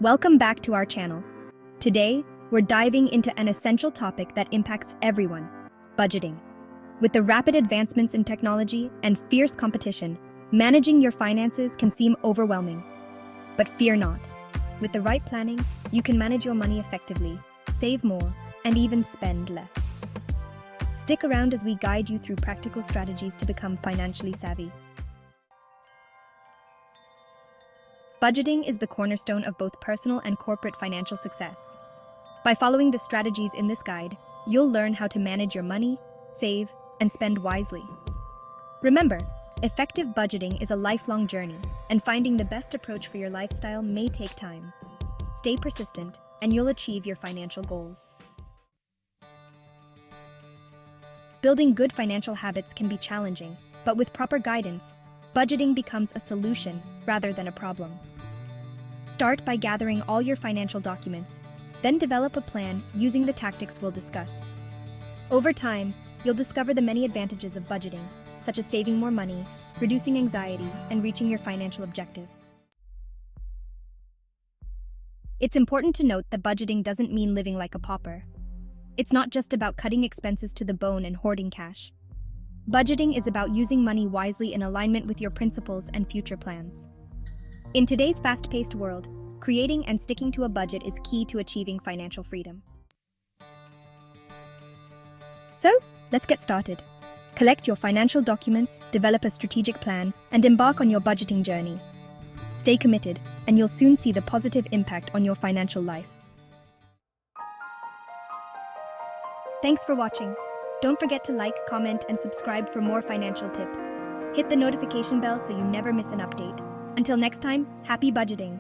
Welcome back to our channel. Today, we're diving into an essential topic that impacts everyone: budgeting. With the rapid advancements in technology and fierce competition, managing your finances can seem overwhelming. But fear not. With the right planning, you can manage your money effectively, save more, and even spend less. Stick around as we guide you through practical strategies to become financially savvy. Budgeting is the cornerstone of both personal and corporate financial success. By following the strategies in this guide, you'll learn how to manage your money, save, and spend wisely. Remember, effective budgeting is a lifelong journey, and finding the best approach for your lifestyle may take time. Stay persistent, and you'll achieve your financial goals. Building good financial habits can be challenging, but with proper guidance, budgeting becomes a solution rather than a problem. Start by gathering all your financial documents, then develop a plan using the tactics we'll discuss. Over time, you'll discover the many advantages of budgeting, such as saving more money, reducing anxiety, and reaching your financial objectives. It's important to note that budgeting doesn't mean living like a pauper. It's not just about cutting expenses to the bone and hoarding cash. Budgeting is about using money wisely in alignment with your principles and future plans. In today's fast-paced world, creating and sticking to a budget is key to achieving financial freedom. So, let's get started. Collect your financial documents, develop a strategic plan, and embark on your budgeting journey. Stay committed, and you'll soon see the positive impact on your financial life. Thanks for watching. Don't forget to like, comment, and subscribe for more financial tips. Hit the notification bell so you never miss an update. Until next time, happy budgeting!